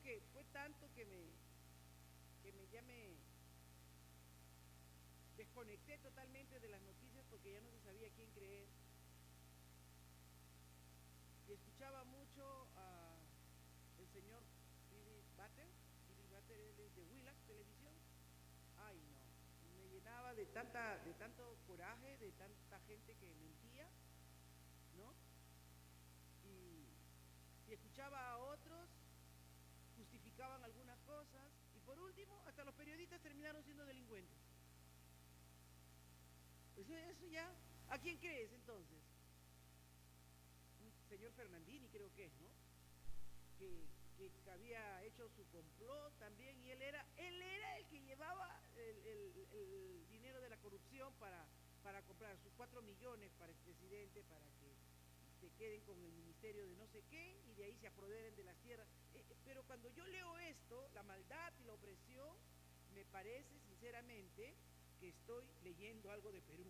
que fue tanto que ya me desconecté totalmente de las noticias porque ya no se sabía quién creer. Y escuchaba mucho a el señor Billy Butter. Billy Butter es de Willax Televisión. Ay, no. Me llenaba de tanto coraje, de tanta gente que mentía, ¿no? Y escuchaba a otros, justificaban algunas cosas, y por último, hasta los periodistas terminaron siendo delincuentes. Eso ya, ¿a quién crees entonces? Un señor Fernandini creo que es, ¿no? Que, que había hecho su complot también, y él era el que llevaba el dinero de la corrupción para comprar sus 4 millones para el presidente, para que se queden con el ministerio de no sé qué y de ahí se apoderen de las tierras. Pero cuando yo leo esto, la maldad y la opresión, me parece sinceramente que estoy leyendo algo de Perú.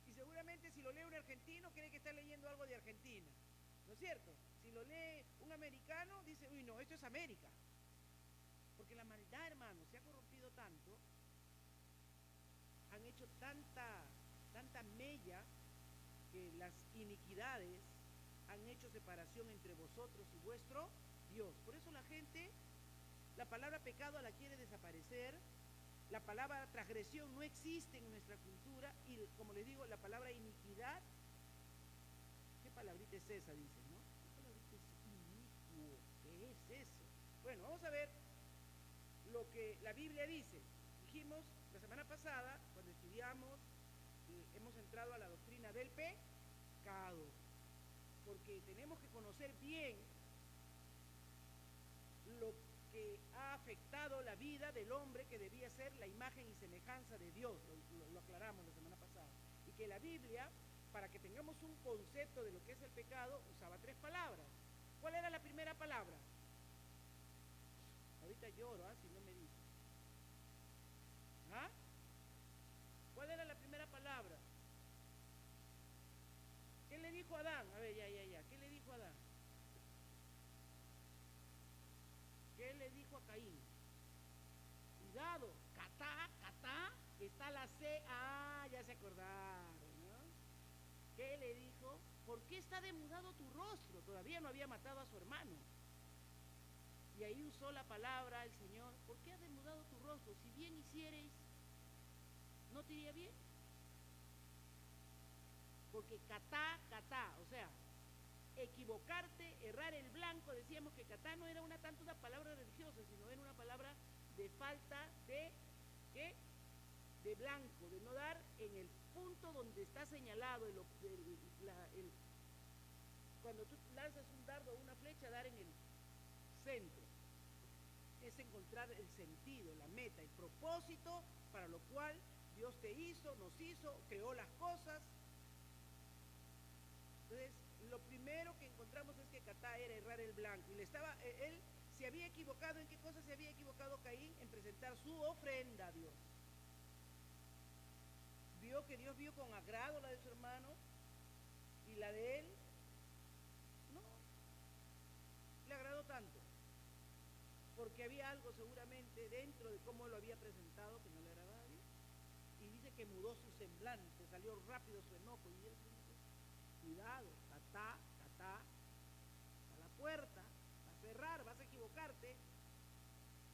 Y seguramente si lo lee un argentino cree que está leyendo algo de Argentina, ¿no es cierto? Si lo lee un americano dice, uy, no, esto es América. Porque la maldad, hermano, se ha corrompido tanto, han hecho tanta mella, que las iniquidades han hecho separación entre vosotros y vuestro Dios. Por eso la gente, la palabra pecado la quiere desaparecer, la palabra transgresión no existe en nuestra cultura, y como les digo, la palabra iniquidad, ¿qué palabrita es esa? Dicen, ¿no? ¿Qué palabrita es inicuo? ¿Qué es eso? Bueno, vamos a ver lo que la Biblia dice. Dijimos la semana pasada, cuando estudiamos, hemos entrado a la doctrina del pecado, porque tenemos que conocer bien lo que ha afectado la vida del hombre, que debía ser la imagen y semejanza de Dios. Lo aclaramos la semana pasada. Y que la Biblia, para que tengamos un concepto de lo que es el pecado, usaba 3 palabras. ¿Cuál era la primera palabra? Ahorita lloro, si no me dicen. ¿Ah? ¿Cuál era la primera palabra? ¿Qué le dijo a Adán? A ver, ya. ¿Qué le dijo a Adán? ¿Qué le dijo a Caín? Cuidado, catá, está la C, ya se acordaron, ¿no? ¿Qué le dijo? ¿Por qué está demudado tu rostro? Todavía no había matado a su hermano. Y ahí usó la palabra el Señor, ¿por qué has demudado tu rostro? Si bien hiciereis, ¿no te iría bien? Porque catá, o sea, equivocarte, errar el blanco, decíamos que catá no era tanto una palabra religiosa, sino era una palabra de falta de, ¿qué? De blanco, de no dar en el punto donde está señalado cuando tú lanzas un dardo o una flecha, dar en el centro. Es encontrar el sentido, la meta, el propósito para lo cual Dios te hizo, nos hizo, creó las cosas. Entonces, lo primero que encontramos es que catá era errar el blanco. Y él se había equivocado. ¿En qué cosa se había equivocado Caín? En presentar su ofrenda a Dios. Vio que Dios vio con agrado la de su hermano y la de él no le agradó tanto, porque había algo seguramente dentro de cómo lo había presentado que no le agradaba a Dios. Y dice que mudó su semblante, salió rápido su enojo, y él dice, cuidado, catá, a la puerta, a cerrar, vas a equivocarte.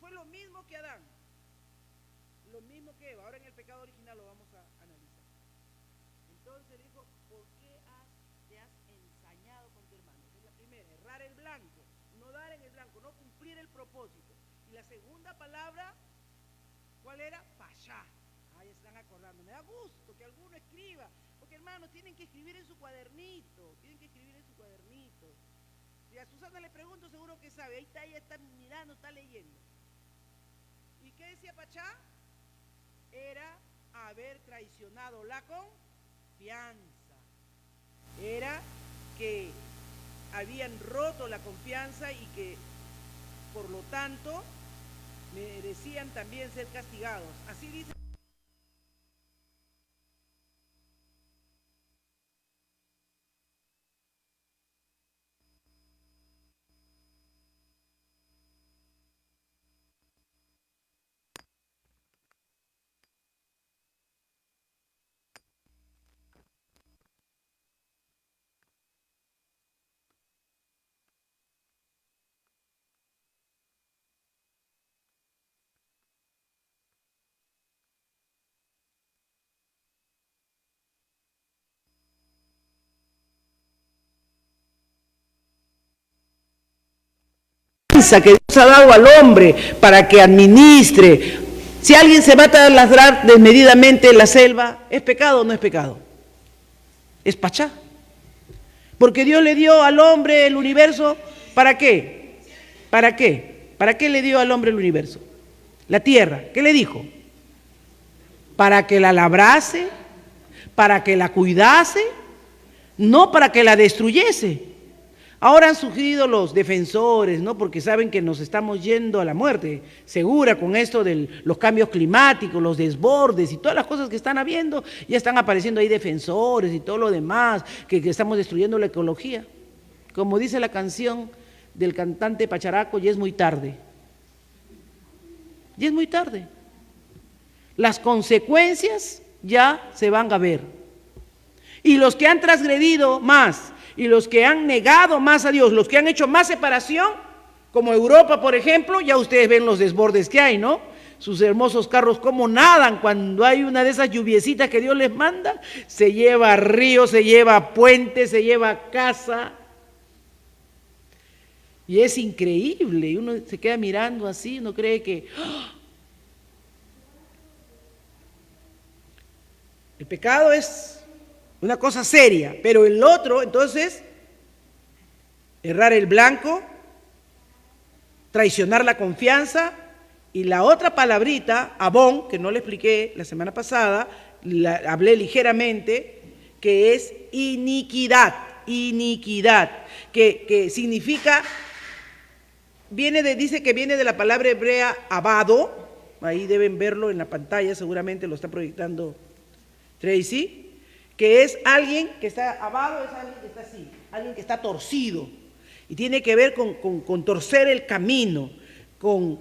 Fue lo mismo que Adán, lo mismo que Eva. Ahora en el pecado original lo vamos a analizar. Entonces le dijo, ¿por qué te has ensañado con tu hermano? Esa es la primera, errar el blanco, no dar en el blanco, no cumplir el propósito. Y la segunda palabra, ¿cuál era? Pashá. Ya se están acordando. Me da gusto que alguno escriba, porque hermanos, tienen que escribir en su cuadernito, Si a Susana le pregunto, seguro que sabe, ahí está, ella está mirando, está leyendo. ¿Y qué decía Pachá? Era haber traicionado la confianza. Era que habían roto la confianza y que, por lo tanto, merecían también ser castigados. Así dice. confianza que Dios ha dado al hombre para que administre. Si alguien se va a taladrar desmedidamente en la selva, ¿es pecado o no es pecado? Es pachá. Porque Dios le dio al hombre el universo, ¿para qué? ¿Para qué? ¿Para qué le dio al hombre el universo? La tierra, ¿qué le dijo? Para que la labrase, para que la cuidase, no para que la destruyese. Ahora han surgido los defensores, ¿no? Porque saben que nos estamos yendo a la muerte segura con esto de los cambios climáticos, los desbordes y todas las cosas que están habiendo. Ya están apareciendo ahí defensores y todo lo demás, que estamos destruyendo la ecología. Como dice la canción del cantante Pacharaco, ya es muy tarde. Ya es muy tarde. Las consecuencias ya se van a ver. Y los que han transgredido más, y los que han negado más a Dios, los que han hecho más separación, como Europa, por ejemplo, ya ustedes ven los desbordes que hay, ¿no? Sus hermosos carros cómo nadan cuando hay una de esas lluviecitas que Dios les manda, se lleva río, se lleva puente, se lleva casa. Y es increíble, y uno se queda mirando así, uno cree que el pecado es una cosa seria, pero el otro, entonces, errar el blanco, traicionar la confianza, y la otra palabrita, abón, que no le expliqué la semana pasada, la hablé ligeramente, que es iniquidad, que significa, dice que viene de la palabra hebrea abado, ahí deben verlo en la pantalla, seguramente lo está proyectando Tracy, que es alguien que está abado, es alguien que está así, alguien que está torcido, y tiene que ver con torcer el camino, con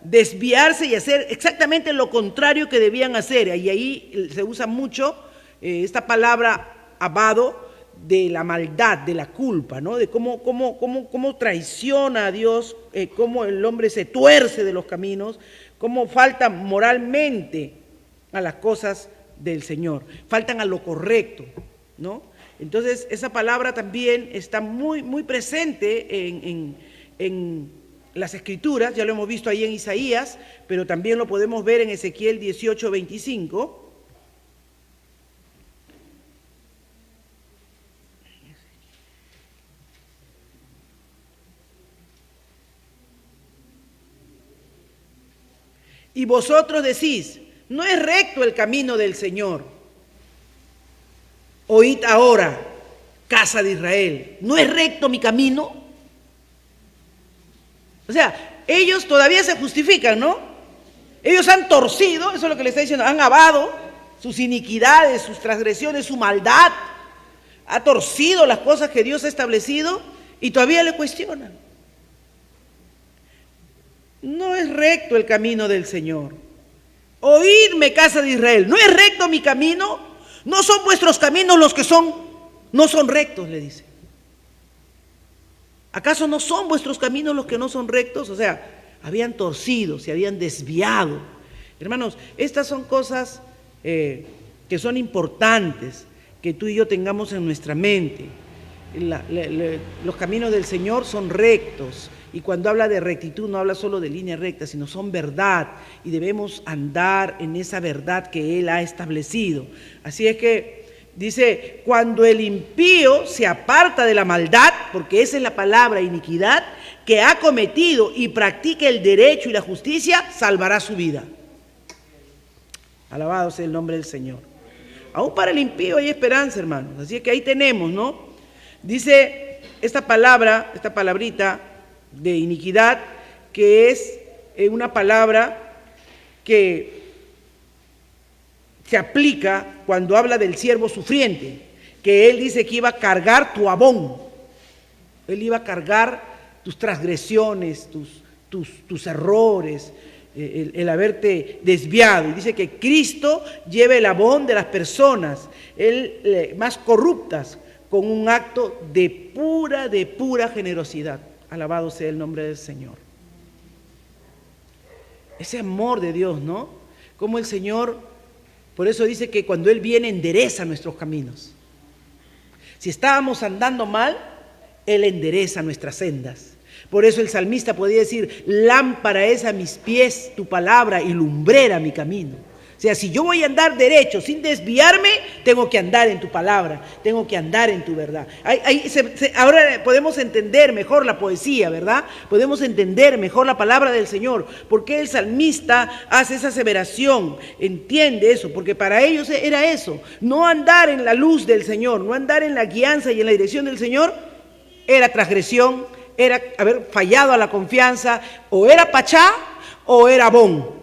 desviarse y hacer exactamente lo contrario que debían hacer. Y ahí se usa mucho esta palabra abado de la maldad, de la culpa, ¿no? De cómo traiciona a Dios, cómo el hombre se tuerce de los caminos, cómo falta moralmente a las cosas del Señor, faltan a lo correcto, ¿no? Entonces esa palabra también está muy, muy presente en las Escrituras, ya lo hemos visto ahí en Isaías, pero también lo podemos ver en Ezequiel 18:25. Y vosotros decís, no es recto el camino del Señor. Oíd ahora, casa de Israel, ¿no es recto mi camino? O sea, ellos todavía se justifican, ¿no? Ellos han torcido, eso es lo que le está diciendo, han abado sus iniquidades, sus transgresiones, su maldad, ha torcido las cosas que Dios ha establecido y todavía le cuestionan. No es recto el camino del Señor. Oídme, casa de Israel, ¿no es recto mi camino? ¿No son vuestros caminos los que no son rectos? Le dice. ¿Acaso no son vuestros caminos los que no son rectos? O sea, habían torcido, se habían desviado. Hermanos, estas son cosas que son importantes que tú y yo tengamos en nuestra mente. Los caminos del Señor son rectos. Y cuando habla de rectitud no habla solo de línea recta, sino son verdad y debemos andar en esa verdad que Él ha establecido. Así es que dice, cuando el impío se aparta de la maldad, porque esa es la palabra iniquidad, que ha cometido y practica el derecho y la justicia, salvará su vida. Alabado sea el nombre del Señor. Aún para el impío hay esperanza, hermanos. Así es que ahí tenemos, ¿no? Dice esta palabra, esta palabrita, de iniquidad, que es una palabra que se aplica cuando habla del siervo sufriente, que él dice que iba a cargar tu abón, él iba a cargar tus transgresiones, tus errores, el haberte desviado. Y dice que Cristo lleva el abón de las personas más corruptas con un acto de pura generosidad. Alabado sea el nombre del Señor. Ese amor de Dios, ¿no? Como el Señor, por eso dice que cuando Él viene endereza nuestros caminos. Si estábamos andando mal, Él endereza nuestras sendas. Por eso el salmista podía decir, lámpara es a mis pies tu palabra y lumbrera mi camino. O sea, si yo voy a andar derecho sin desviarme, tengo que andar en tu palabra, tengo que andar en tu verdad. Ahora podemos entender mejor la poesía, ¿verdad? Podemos entender mejor la palabra del Señor. ¿Por qué el salmista hace esa aseveración? Entiende eso, porque para ellos era eso. No andar en la luz del Señor, no andar en la guianza y en la dirección del Señor, era transgresión, era haber fallado a la confianza, o era pachá o era bon.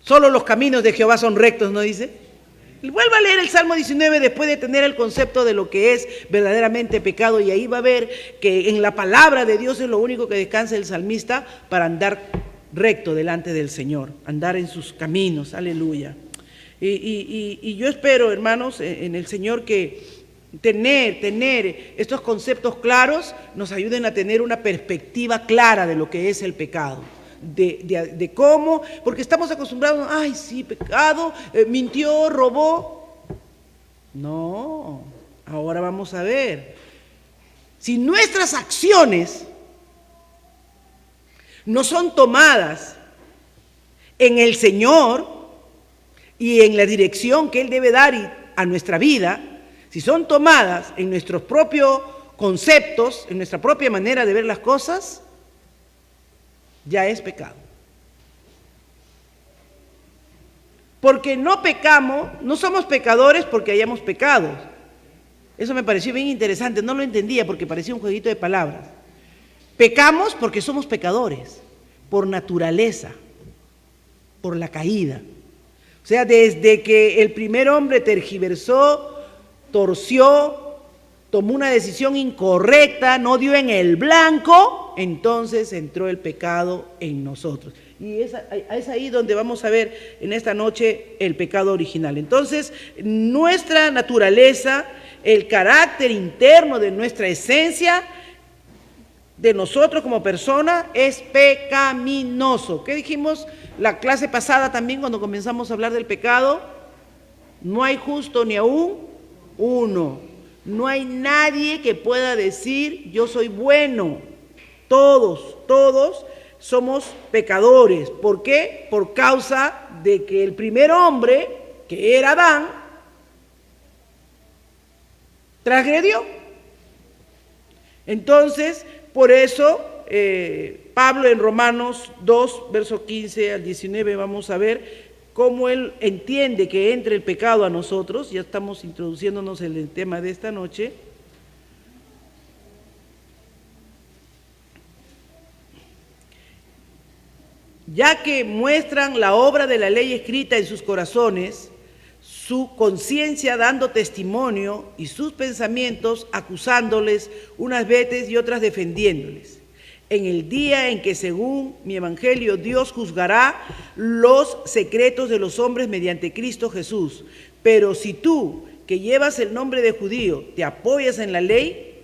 Solo los caminos de Jehová son rectos, ¿no dice? Vuelva a leer el Salmo 19 después de tener el concepto de lo que es verdaderamente pecado, y ahí va a ver que en la palabra de Dios es lo único que descansa el salmista para andar recto delante del Señor, andar en sus caminos, aleluya. Y yo espero, hermanos, en el Señor que tener estos conceptos claros nos ayuden a tener una perspectiva clara de lo que es el pecado. De cómo, porque estamos acostumbrados, ay sí, pecado, mintió, robó. No, ahora vamos a ver. Si nuestras acciones no son tomadas en el Señor y en la dirección que Él debe dar a nuestra vida, si son tomadas en nuestros propios conceptos, en nuestra propia manera de ver las cosas, ya es pecado. Porque no pecamos, no somos pecadores porque hayamos pecado. Eso me pareció bien interesante, no lo entendía porque parecía un jueguito de palabras. Pecamos porque somos pecadores, por naturaleza, por la caída. O sea, desde que el primer hombre tergiversó, torció, tomó una decisión incorrecta, no dio en el blanco, entonces entró el pecado en nosotros. Y es ahí donde vamos a ver en esta noche el pecado original. Entonces, nuestra naturaleza, el carácter interno de nuestra esencia, de nosotros como persona, es pecaminoso. ¿Qué dijimos la clase pasada también cuando comenzamos a hablar del pecado? No hay justo ni aún uno. No hay nadie que pueda decir yo soy bueno. Todos somos pecadores. ¿Por qué? Por causa de que el primer hombre, que era Adán, transgredió. Entonces, por eso, Pablo en Romanos 2, verso 15 al 19, vamos a ver cómo él entiende que entre el pecado a nosotros. Ya estamos introduciéndonos en el tema de esta noche. Ya que muestran la obra de la ley escrita en sus corazones, su conciencia dando testimonio y sus pensamientos acusándoles unas veces y otras defendiéndoles. En el día en que, según mi evangelio, Dios juzgará los secretos de los hombres mediante Cristo Jesús. Pero si tú, que llevas el nombre de judío, te apoyas en la ley,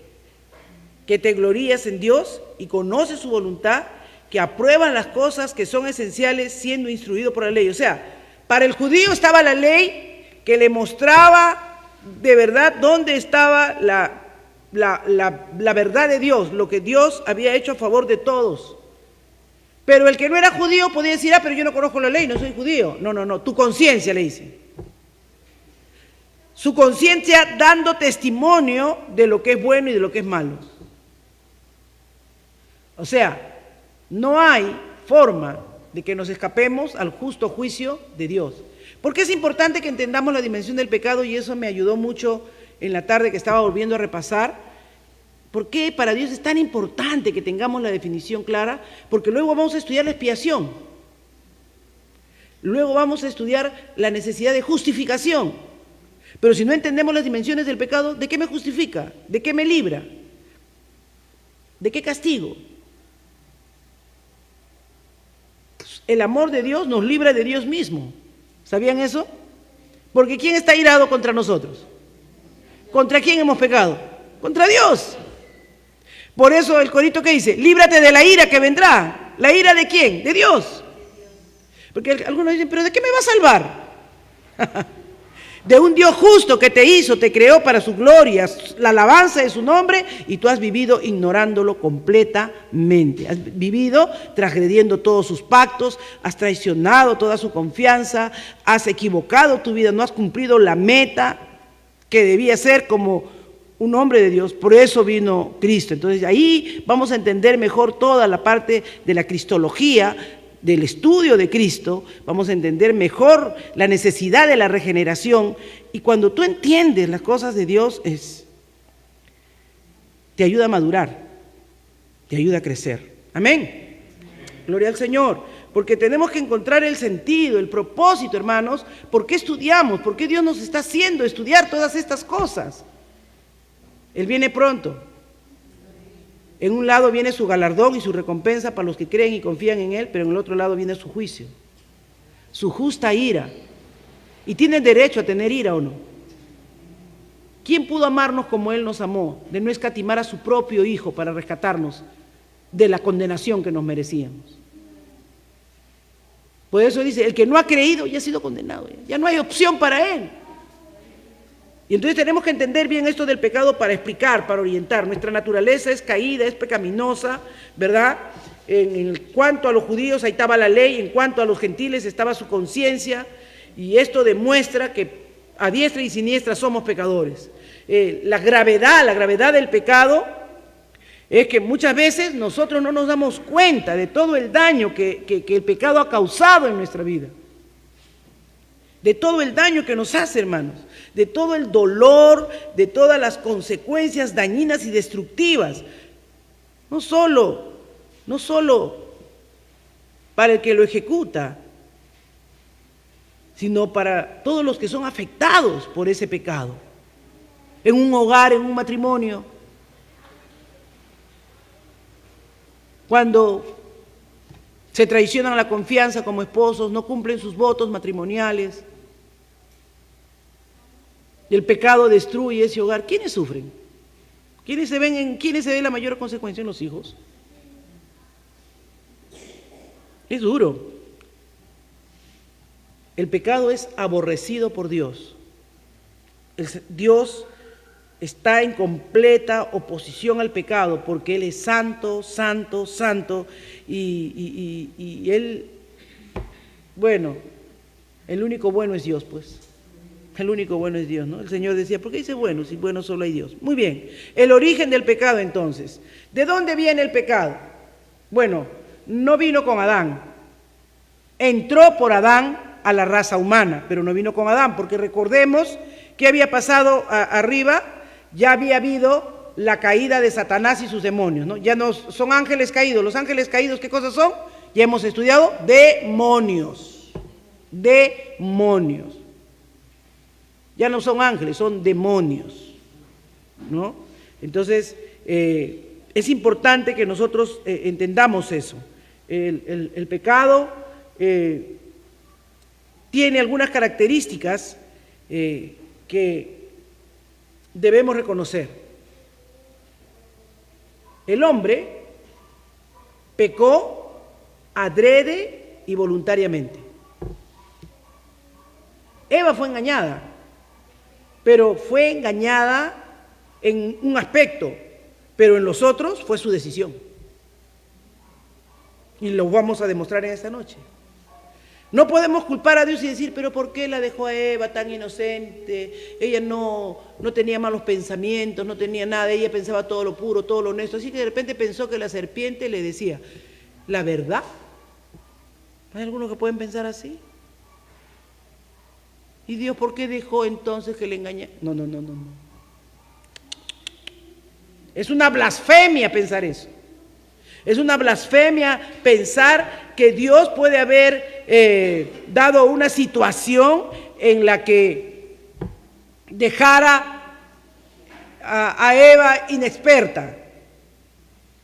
que te glorías en Dios y conoces su voluntad, que aprueban las cosas que son esenciales siendo instruido por la ley. O sea, para el judío estaba la ley que le mostraba de verdad dónde estaba la verdad de Dios, lo que Dios había hecho a favor de todos. Pero el que no era judío podía decir, pero yo no conozco la ley, no soy judío. No, tu conciencia, le dice. Su conciencia dando testimonio de lo que es bueno y de lo que es malo. O sea, no hay forma de que nos escapemos al justo juicio de Dios. Porque es importante que entendamos la dimensión del pecado, y eso me ayudó mucho en la tarde que estaba volviendo a repasar. ¿Por qué para Dios es tan importante que tengamos la definición clara? Porque luego vamos a estudiar la expiación. Luego vamos a estudiar la necesidad de justificación. Pero si no entendemos las dimensiones del pecado, ¿de qué me justifica? ¿De qué me libra? ¿De qué castigo? El amor de Dios nos libra de Dios mismo. ¿Sabían eso? Porque ¿quién está irado contra nosotros? ¿Contra quién hemos pecado? Contra Dios. Por eso el corito que dice, líbrate de la ira que vendrá. ¿La ira de quién? De Dios. Porque algunos dicen, ¿pero de qué me va a salvar? de un Dios justo que te hizo, te creó para su gloria, la alabanza de su nombre, y tú has vivido ignorándolo completamente. Has vivido transgrediendo todos sus pactos, has traicionado toda su confianza, has equivocado tu vida, no has cumplido la meta que debía ser como un hombre de Dios. Por eso vino Cristo. Entonces ahí vamos a entender mejor toda la parte de la cristología, del estudio de Cristo. Vamos a entender mejor la necesidad de la regeneración, y cuando tú entiendes las cosas de Dios, te ayuda a madurar, te ayuda a crecer. Amén. Gloria al Señor, porque tenemos que encontrar el sentido, el propósito, hermanos. ¿Por qué estudiamos? ¿Por qué Dios nos está haciendo estudiar todas estas cosas? Él viene pronto. En un lado viene su galardón y su recompensa para los que creen y confían en Él, pero en el otro lado viene su juicio, su justa ira. Y tienen derecho a tener ira, ¿o no? ¿Quién pudo amarnos como Él nos amó, de no escatimar a su propio Hijo para rescatarnos de la condenación que nos merecíamos? Por eso dice, el que no ha creído ya ha sido condenado, ya no hay opción para él. Y entonces tenemos que entender bien esto del pecado para explicar, para orientar. Nuestra naturaleza es caída, es pecaminosa, ¿verdad? En cuanto a los judíos, ahí estaba la ley; en cuanto a los gentiles, estaba su conciencia. Y esto demuestra que a diestra y siniestra somos pecadores. La gravedad del pecado es que muchas veces nosotros no nos damos cuenta de todo el daño que el pecado ha causado en nuestra vida. De todo el daño que nos hace, hermanos, de todo el dolor, de todas las consecuencias dañinas y destructivas, no solo para el que lo ejecuta, sino para todos los que son afectados por ese pecado, en un hogar, en un matrimonio. Cuando se traicionan la confianza como esposos, no cumplen sus votos matrimoniales, y el pecado destruye ese hogar, ¿quiénes sufren? ¿Quiénes se ve la mayor consecuencia? En los hijos. Es duro. El pecado es aborrecido por Dios. Dios está en completa oposición al pecado, porque Él es santo, santo, santo, y Él, bueno, el único bueno es Dios, pues. El único bueno es Dios, ¿no? El Señor decía, ¿por qué dice bueno si bueno solo hay Dios? Muy bien. El origen del pecado, entonces. ¿De dónde viene el pecado? Bueno, no vino con Adán. Entró por Adán a la raza humana, pero no vino con Adán, porque recordemos que había pasado arriba. Ya había habido la caída de Satanás y sus demonios, ¿no? Ya no son ángeles caídos. Los ángeles caídos, ¿qué cosas son? Ya hemos estudiado, demonios. Demonios. Ya no son ángeles, son demonios, ¿no? Entonces, es importante que nosotros entendamos eso. El pecado tiene algunas características que debemos reconocer. El hombre pecó adrede y voluntariamente. Eva fue engañada, pero fue engañada en un aspecto, pero en los otros fue su decisión. Y lo vamos a demostrar en esta noche. No podemos culpar a Dios y decir, pero ¿por qué la dejó a Eva tan inocente? Ella no tenía malos pensamientos, no tenía nada, ella pensaba todo lo puro, todo lo honesto. Así que de repente pensó que la serpiente le decía la verdad. ¿Hay algunos que pueden pensar así? ¿Y Dios por qué dejó entonces que le engañara? No. Es una blasfemia pensar eso. Es una blasfemia pensar que Dios puede haber dado una situación en la que dejara a Eva inexperta.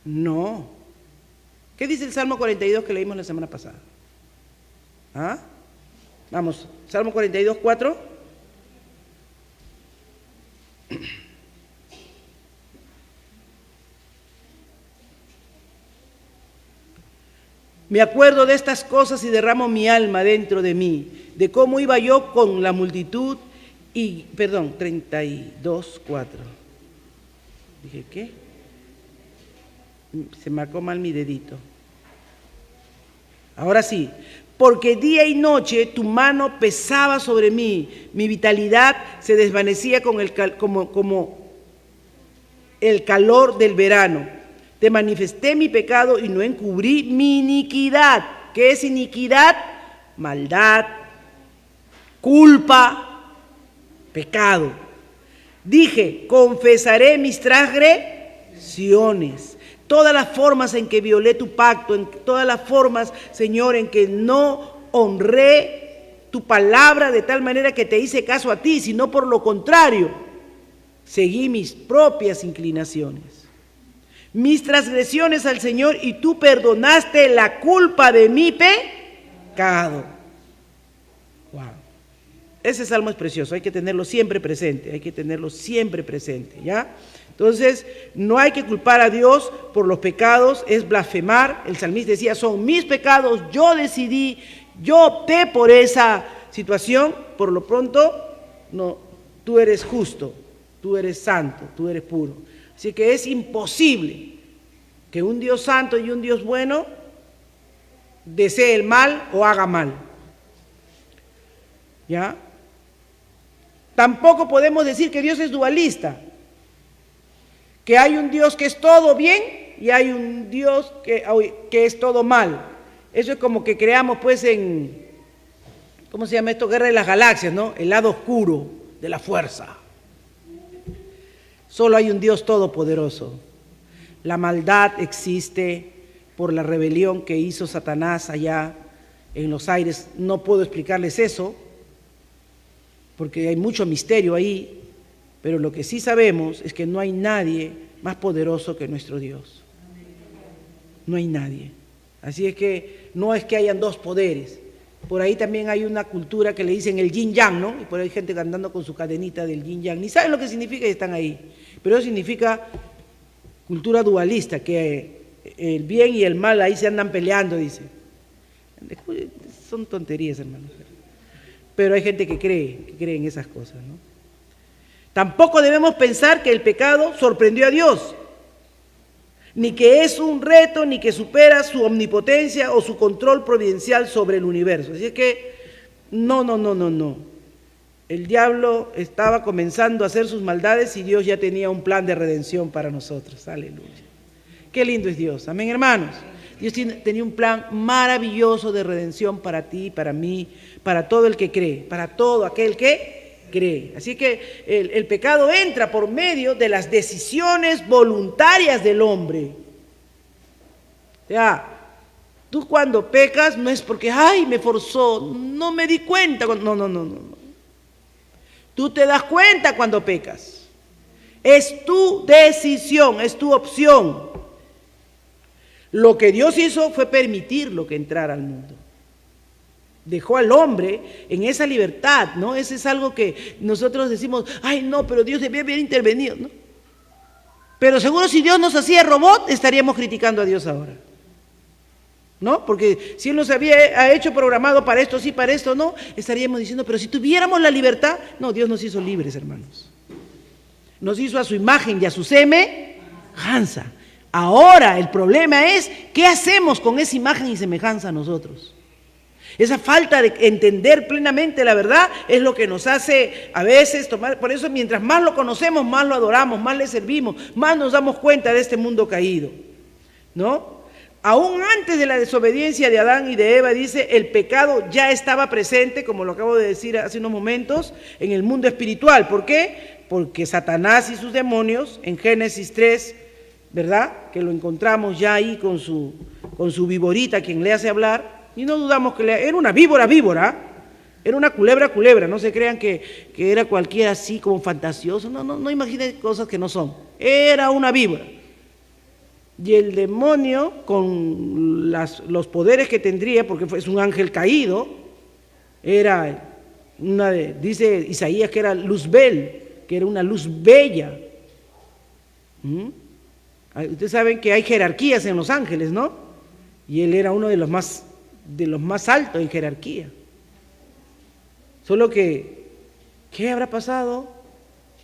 No. ¿Qué dice el Salmo 42 que leímos la semana pasada? ¿Ah? Vamos, Salmo 42, 4. Me acuerdo de estas cosas y derramo mi alma dentro de mí, de cómo iba yo con la multitud Perdón, 32:4. Dije, ¿qué? Se marcó mal mi dedito. Ahora sí. Porque día y noche tu mano pesaba sobre mí, mi vitalidad se desvanecía como el calor del verano. Te manifesté mi pecado y no encubrí mi iniquidad. ¿Qué es iniquidad? Maldad, culpa, pecado. Dije, confesaré mis transgresiones. Todas las formas en que violé tu pacto, en todas las formas, Señor, en que no honré tu palabra de tal manera que te hice caso a ti, sino por lo contrario, seguí mis propias inclinaciones. Mis transgresiones al Señor y tú perdonaste la culpa de mi pecado. Wow. Ese salmo es precioso, hay que tenerlo siempre presente, ¿ya? Entonces, no hay que culpar a Dios por los pecados, es blasfemar. El salmista decía, son mis pecados, yo decidí, yo opté por esa situación, por lo pronto, no, tú eres justo, tú eres santo, tú eres puro. Así que es imposible que un Dios santo y un Dios bueno desee el mal o haga mal. ¿Ya? Tampoco podemos decir que Dios es dualista, que hay un Dios que es todo bien y hay un Dios que es todo mal. Eso es como que creamos pues ¿cómo se llama esto? Guerra de las Galaxias, ¿no? El lado oscuro de la fuerza. Solo hay un Dios todopoderoso. La maldad existe por la rebelión que hizo Satanás allá en los aires. No puedo explicarles eso, porque hay mucho misterio ahí, pero lo que sí sabemos es que no hay nadie más poderoso que nuestro Dios. No hay nadie. Así es que no es que hayan dos poderes. Por ahí también hay una cultura que le dicen el yin yang, ¿no? Y por ahí hay gente andando con su cadenita del yin yang. Ni saben lo que significa y están ahí. Pero eso significa cultura dualista, que el bien y el mal ahí se andan peleando, dice. Son tonterías, hermanos. Pero hay gente que cree en esas cosas, ¿no? Tampoco debemos pensar que el pecado sorprendió a Dios, ni que es un reto, ni que supera su omnipotencia o su control providencial sobre el universo. Así que, no. El diablo estaba comenzando a hacer sus maldades y Dios ya tenía un plan de redención para nosotros. Aleluya. Qué lindo es Dios. Amén, hermanos. Dios tenía un plan maravilloso de redención para ti, para mí, para todo el que cree, para todo aquel que cree. Así que el pecado entra por medio de las decisiones voluntarias del hombre. O sea, tú cuando pecas no es porque, ay, me forzó, no me di cuenta. No. Tú te das cuenta cuando pecas. Es tu decisión, es tu opción. Lo que Dios hizo fue permitirlo que entrara al mundo. Dejó al hombre en esa libertad, ¿no? Eso es algo que nosotros decimos, ay, no, pero Dios debía haber intervenido, ¿no? Pero seguro si Dios nos hacía robot, estaríamos criticando a Dios ahora, ¿no? Porque si Él nos ha hecho programado para esto sí, para esto no, estaríamos diciendo, pero si tuviéramos la libertad, no, Dios nos hizo libres, hermanos. Nos hizo a su imagen y a su semejanza. Ahora el problema es, ¿qué hacemos con esa imagen y semejanza nosotros? Esa falta de entender plenamente la verdad es lo que nos hace a veces tomar, por eso mientras más lo conocemos, más lo adoramos, más le servimos, más nos damos cuenta de este mundo caído, ¿no? Aún antes de la desobediencia de Adán y de Eva, dice, el pecado ya estaba presente, como lo acabo de decir hace unos momentos, en el mundo espiritual. ¿Por qué? Porque Satanás y sus demonios, en Génesis 3, ¿verdad? Que lo encontramos ya ahí con su viborita, quien le hace hablar, y no dudamos que era una víbora, era una culebra, no se crean que era cualquiera así como fantasioso, no imaginen cosas que no son, era una víbora. Y el demonio, con los poderes que tendría, porque es un ángel caído, era dice Isaías que era Luzbel, que era una luz bella. Ustedes saben que hay jerarquías en los ángeles, ¿no? Y él era uno de los más altos en jerarquía. Solo que ¿Qué habrá pasado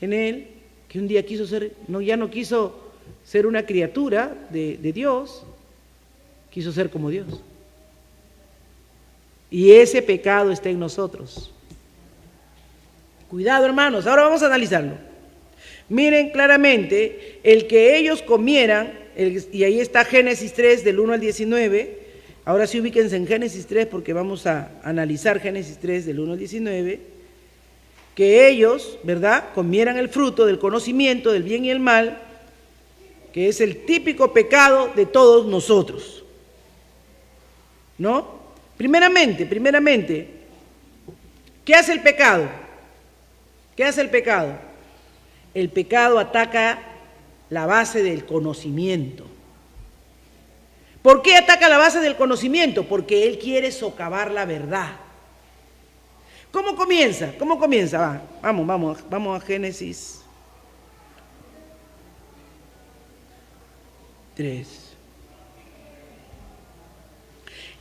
en él? Que un día quiso ser, ya no quiso ser una criatura de Dios, quiso ser como Dios. Y ese pecado está en nosotros. Cuidado, hermanos, ahora vamos a analizarlo. Miren claramente, el que ellos comieran, y ahí está Génesis 3, del 1 al 19, ahora sí ubíquense en Génesis 3 porque vamos a analizar Génesis 3, del 1 al 19, que ellos, ¿verdad?, comieran el fruto del conocimiento del bien y el mal, que es el típico pecado de todos nosotros, ¿no? Primeramente, ¿qué hace el pecado? ¿Qué hace el pecado? El pecado ataca la base del conocimiento. ¿Por qué ataca la base del conocimiento? Porque él quiere socavar la verdad. ¿Cómo comienza? Vamos a Génesis 3.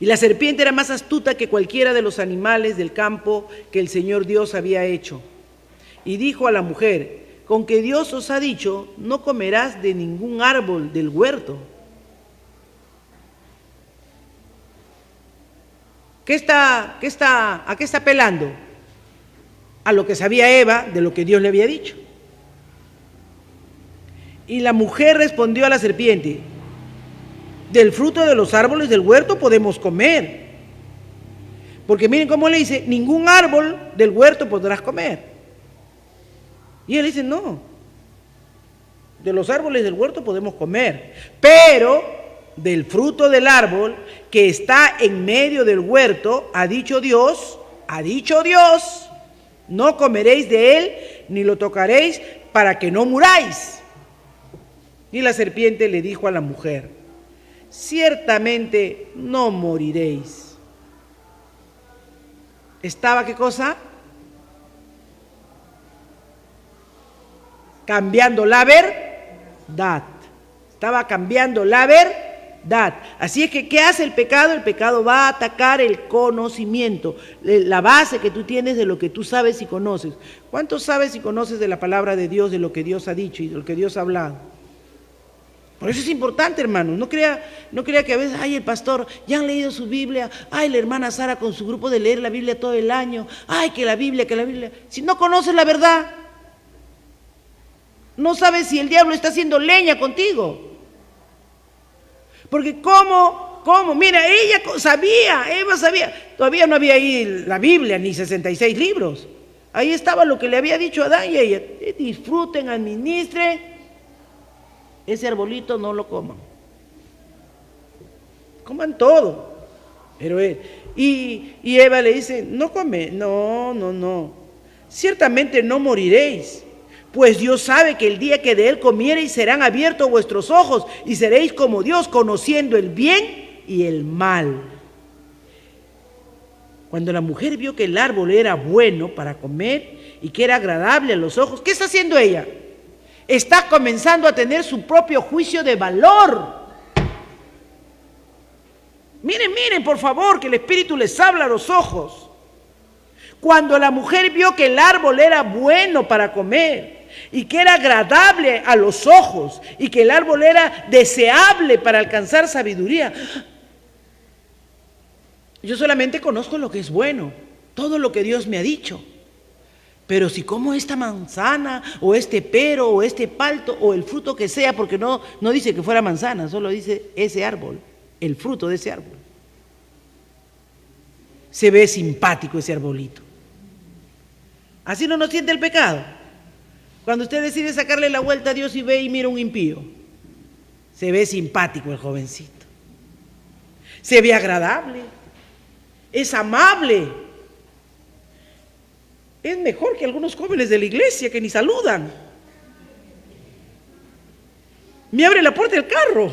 Y la serpiente era más astuta que cualquiera de los animales del campo que el Señor Dios había hecho. Y dijo a la mujer: con que Dios os ha dicho, no comerás de ningún árbol del huerto. ¿A qué está apelando? A lo que sabía Eva de lo que Dios le había dicho. Y la mujer respondió a la serpiente: del fruto de los árboles del huerto podemos comer. Porque miren cómo le dice: ningún árbol del huerto podrás comer. Y él dice: no, de los árboles del huerto podemos comer, pero del fruto del árbol que está en medio del huerto, ha dicho Dios, no comeréis de él, ni lo tocaréis, para que no muráis. Y la serpiente le dijo a la mujer: ciertamente no moriréis. ¿Estaba qué cosa? Cambiando la verdad. Estaba cambiando la verdad. Así es que, ¿qué hace el pecado? El pecado va a atacar el conocimiento, la base que tú tienes de lo que tú sabes y conoces. ¿Cuánto sabes y conoces de la palabra de Dios, de lo que Dios ha dicho y de lo que Dios ha hablado? Por eso es importante, hermanos. No crea que a veces, ay, el pastor, ya han leído su Biblia, ay, la hermana Sara con su grupo de leer la Biblia todo el año, ay, que la Biblia. Si no conoces la verdad, no sabes si el diablo está haciendo leña contigo. Porque mira, Eva sabía, todavía no había ahí la Biblia, ni 66 libros. Ahí estaba lo que le había dicho Adán y ella: disfruten, administren, ese arbolito no lo coman. Coman todo. Pero y Eva le dice: no come, no, ciertamente no moriréis. Pues Dios sabe que el día que de él comiereis serán abiertos vuestros ojos y seréis como Dios, conociendo el bien y el mal. Cuando la mujer vio que el árbol era bueno para comer y que era agradable a los ojos, ¿qué está haciendo ella? Está comenzando a tener su propio juicio de valor. Miren, por favor, que el Espíritu les habla a los ojos. Cuando la mujer vio que el árbol era bueno para comer y que era agradable a los ojos y que el árbol era deseable para alcanzar sabiduría. Yo solamente conozco lo que es bueno, todo lo que Dios me ha dicho. Pero si como esta manzana o este pero o este palto o el fruto que sea, porque no dice que fuera manzana, solo dice ese árbol, el fruto de ese árbol. Se ve simpático ese arbolito. Así no nos siente el pecado. Cuando usted decide sacarle la vuelta a Dios y ve y mira un impío, se ve simpático el jovencito, se ve agradable, es amable, es mejor que algunos jóvenes de la iglesia que ni saludan. Me abre la puerta del carro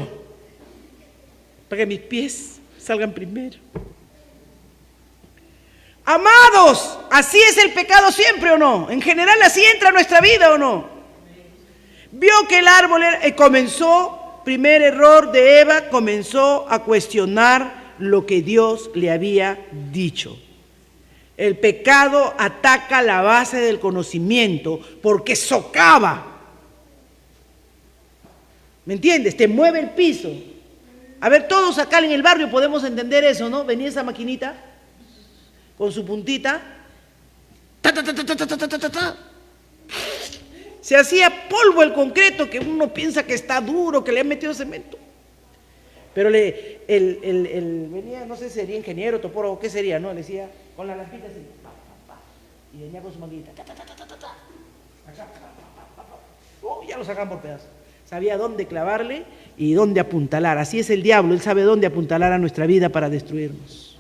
para que mis pies salgan primero. Amados, ¿así es el pecado siempre o no? En general, ¿así entra a nuestra vida o no? Vio que el árbol primer error de Eva, comenzó a cuestionar lo que Dios le había dicho. El pecado ataca la base del conocimiento porque socava. ¿Me entiendes? Te mueve el piso. A ver, todos acá en el barrio podemos entender eso, ¿no? Venía esa maquinita con su puntita. Ta, ta, ta, ta, ta, ta, ta, ta, ta. Se hacía polvo el concreto que uno piensa que está duro, que le han metido cemento. Pero venía, no sé si sería ingeniero, topógrafo, ¿qué sería? ¿No? Le decía con la lampita así, pa, pa, pa, y venía con su maquinita, ta, ta, ta, ta, ta, ta. Acá, pa, pa, pa. Ya lo sacaban por pedazos. Sabía dónde clavarle y dónde apuntalar. Así es el diablo, él sabe dónde apuntalar a nuestra vida para destruirnos.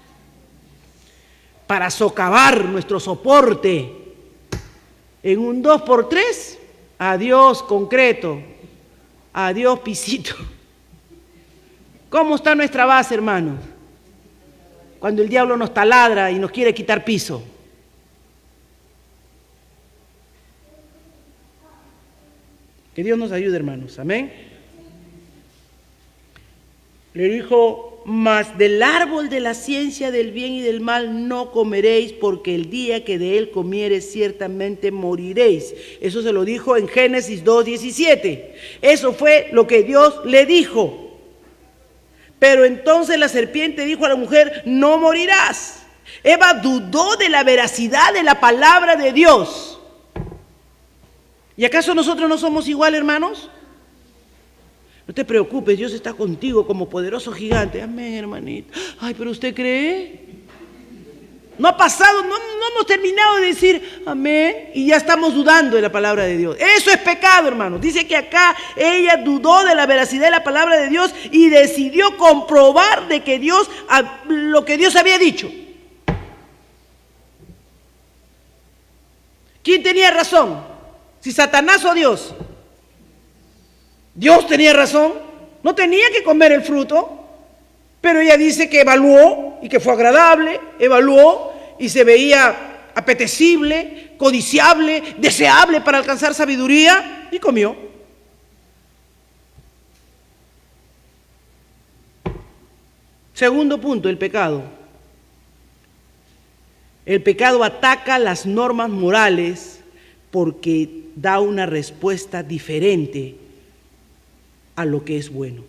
Para socavar nuestro soporte. En un 2x3, adiós concreto, adiós pisito. ¿Cómo está nuestra base, hermanos? Cuando el diablo nos taladra y nos quiere quitar piso. Que Dios nos ayude, hermanos. Amén. Le dijo, mas del árbol de la ciencia del bien y del mal no comeréis, porque el día que de él comiereis ciertamente moriréis. Eso se lo dijo en Génesis 2:17. Eso fue lo que Dios le dijo. Pero entonces la serpiente dijo a la mujer, no morirás. Eva dudó de la veracidad de la palabra de Dios. ¿Y acaso nosotros no somos igual, hermanos? No te preocupes, Dios está contigo como poderoso gigante. Amén, hermanito. Ay, pero ¿usted cree? No ha pasado, no hemos terminado de decir amén y ya estamos dudando de la palabra de Dios. Eso es pecado, hermanos. Dice que acá ella dudó de la veracidad de la palabra de Dios y decidió comprobar de que Dios, lo que Dios había dicho. ¿Quién tenía razón? Si Satanás o Dios. Dios tenía razón, no tenía que comer el fruto, pero ella dice que evaluó y que fue agradable, evaluó y se veía apetecible, codiciable, deseable para alcanzar sabiduría y comió. Segundo punto, el pecado. El pecado ataca las normas morales porque da una respuesta diferente a lo que es bueno.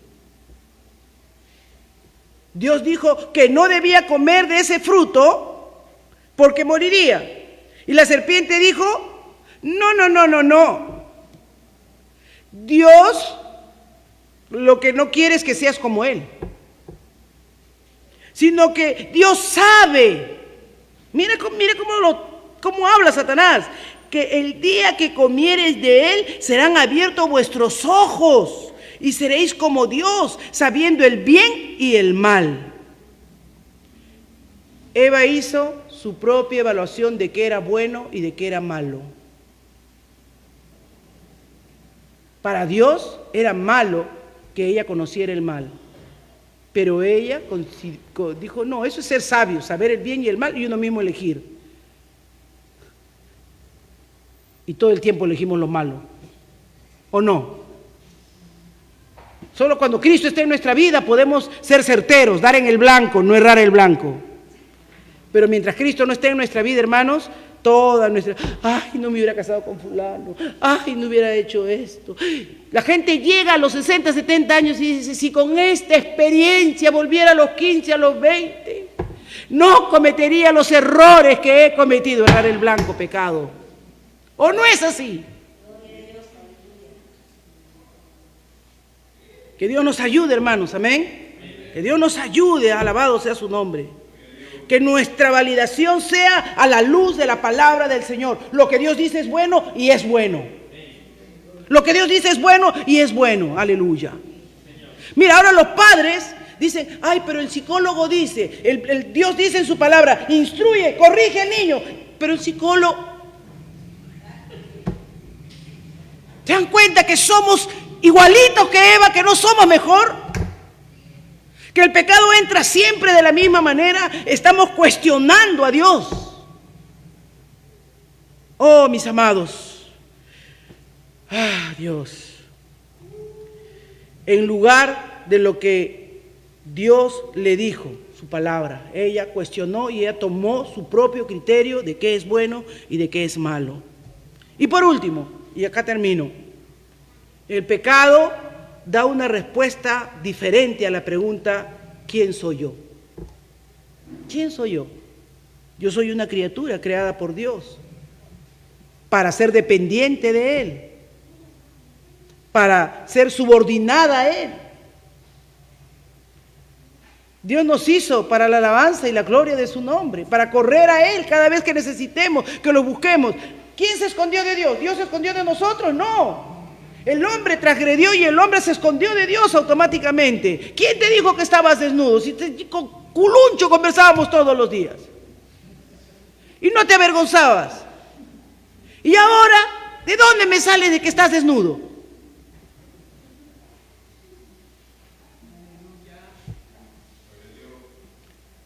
Dios dijo que no debía comer de ese fruto porque moriría. Y la serpiente dijo, no. Dios lo que no quiere es que seas como Él, sino que Dios sabe. Mira cómo habla Satanás. Que el día que comiereis de él serán abiertos vuestros ojos y seréis como Dios, sabiendo el bien y el mal. Eva hizo su propia evaluación de qué era bueno y de qué era malo. Para Dios era malo que ella conociera el mal, pero ella dijo, no, eso es ser sabio, saber el bien y el mal y uno mismo elegir. Y todo el tiempo elegimos lo malo, ¿o no? Solo cuando Cristo esté en nuestra vida podemos ser certeros, dar en el blanco, no errar el blanco. Pero mientras Cristo no esté en nuestra vida, hermanos, toda nuestra, ay, no me hubiera casado con fulano, ay, no hubiera hecho esto. La gente llega a los 60, 70 años y dice, si con esta experiencia volviera a los 15, a los 20, no cometería los errores que he cometido, errar el blanco, pecado. ¿O no es así? Que Dios nos ayude, hermanos, amén. Que Dios nos ayude, alabado sea su nombre. Que nuestra validación sea a la luz de la palabra del Señor. Lo que Dios dice es bueno y es bueno. Lo que Dios dice es bueno y es bueno, aleluya. Mira, ahora los padres dicen, ay, pero el psicólogo dice, el Dios dice en su palabra, instruye, corrige al niño, pero el psicólogo... ¿Se dan cuenta que somos igualitos que Eva, que no somos mejor? Que el pecado entra siempre de la misma manera. Estamos cuestionando a Dios. Oh, mis amados. Dios. En lugar de lo que Dios le dijo, su palabra. Ella cuestionó y ella tomó su propio criterio de qué es bueno y de qué es malo. Y por último, y acá termino, el pecado da una respuesta diferente a la pregunta, ¿quién soy yo? ¿Quién soy yo? Yo soy una criatura creada por Dios para ser dependiente de Él, para ser subordinada a Él. Dios nos hizo para la alabanza y la gloria de su nombre, para correr a Él cada vez que necesitemos, que lo busquemos. ¿Quién se escondió de Dios? ¿Dios se escondió de nosotros? No. El hombre transgredió y el hombre se escondió de Dios automáticamente. ¿Quién te dijo que estabas desnudo? Si con culuncho conversábamos todos los días. Y no te avergonzabas. Y ahora, ¿de dónde me sale de que estás desnudo?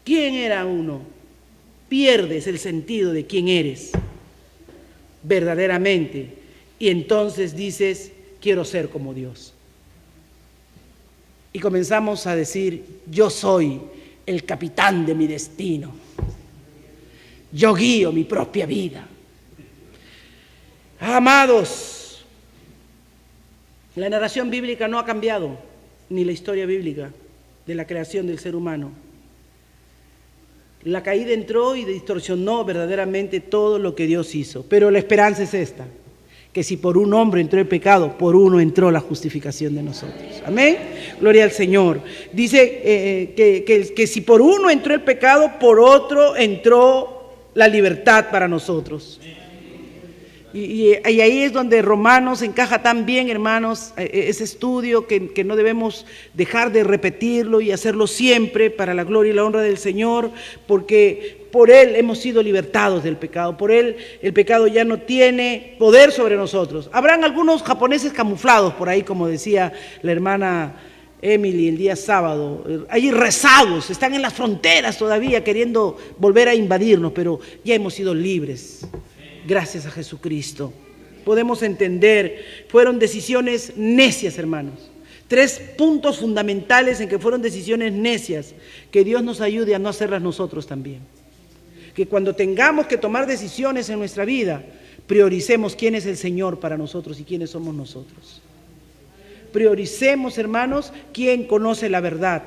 ¿Quién era uno? Pierdes el sentido de quién eres verdaderamente. Y entonces dices, quiero ser como Dios. Y comenzamos a decir, yo soy el capitán de mi destino. Yo guío mi propia vida. Amados, la narración bíblica no ha cambiado, ni la historia bíblica de la creación del ser humano. La caída entró y distorsionó verdaderamente todo lo que Dios hizo. Pero la esperanza es esta, que si por un hombre entró el pecado, por uno entró la justificación de nosotros. Amén. Gloria al Señor. Dice que si por uno entró el pecado, por otro entró la libertad para nosotros. Y ahí es donde Romanos encaja tan bien, hermanos, ese estudio que no debemos dejar de repetirlo y hacerlo siempre para la gloria y la honra del Señor, porque por Él hemos sido libertados del pecado, por Él el pecado ya no tiene poder sobre nosotros. Habrán algunos japoneses camuflados por ahí, como decía la hermana Emily el día sábado, hay rezagos, están en las fronteras todavía queriendo volver a invadirnos, pero ya hemos sido libres. Gracias a Jesucristo. Podemos entender, fueron decisiones necias, hermanos. 3 puntos fundamentales en que fueron decisiones necias. Que Dios nos ayude a no hacerlas nosotros también. Que cuando tengamos que tomar decisiones en nuestra vida, prioricemos quién es el Señor para nosotros y quiénes somos nosotros. Prioricemos, hermanos, quién conoce la verdad,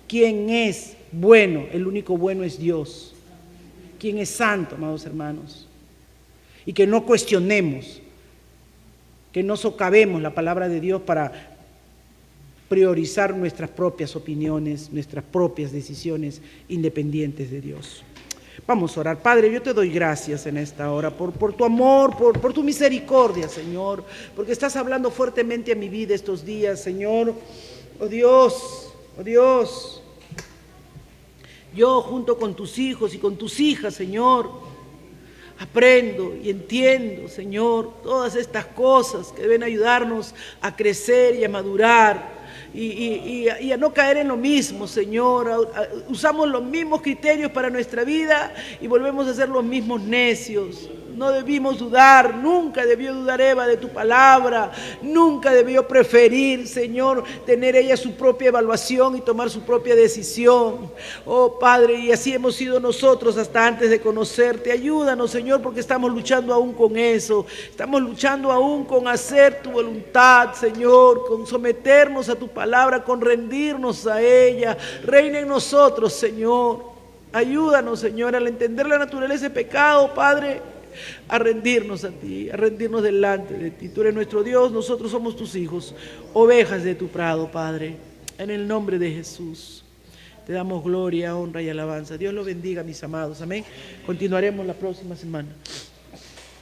quién es bueno. El único bueno es Dios. Quién es santo, amados hermanos. Y que no cuestionemos, que no socavemos la palabra de Dios para priorizar nuestras propias opiniones, nuestras propias decisiones independientes de Dios. Vamos a orar. Padre, yo te doy gracias en esta hora por tu amor, por tu misericordia, Señor, porque estás hablando fuertemente a mi vida estos días, Señor. Oh Dios, oh Dios. Yo junto con tus hijos y con tus hijas, Señor, aprendo y entiendo, Señor, todas estas cosas que deben ayudarnos a crecer y a madurar y a no caer en lo mismo, Señor. Usamos los mismos criterios para nuestra vida y volvemos a ser los mismos necios. No debimos dudar, nunca debió dudar Eva de tu palabra, nunca debió preferir, Señor, tener ella su propia evaluación y tomar su propia decisión. Oh Padre, y así hemos sido nosotros hasta antes de conocerte. Ayúdanos, Señor, porque estamos luchando aún con eso, estamos luchando aún con hacer tu voluntad, Señor, con someternos a tu palabra, con rendirnos a ella. Reina en nosotros, Señor. Ayúdanos, Señor, al entender la naturaleza de pecado, Padre, a rendirnos a ti, a rendirnos delante de ti. Tú eres nuestro Dios, nosotros somos tus hijos, ovejas de tu prado, Padre. En el nombre de Jesús te damos gloria, honra y alabanza. Dios lo bendiga, mis amados. Amén. Continuaremos la próxima semana.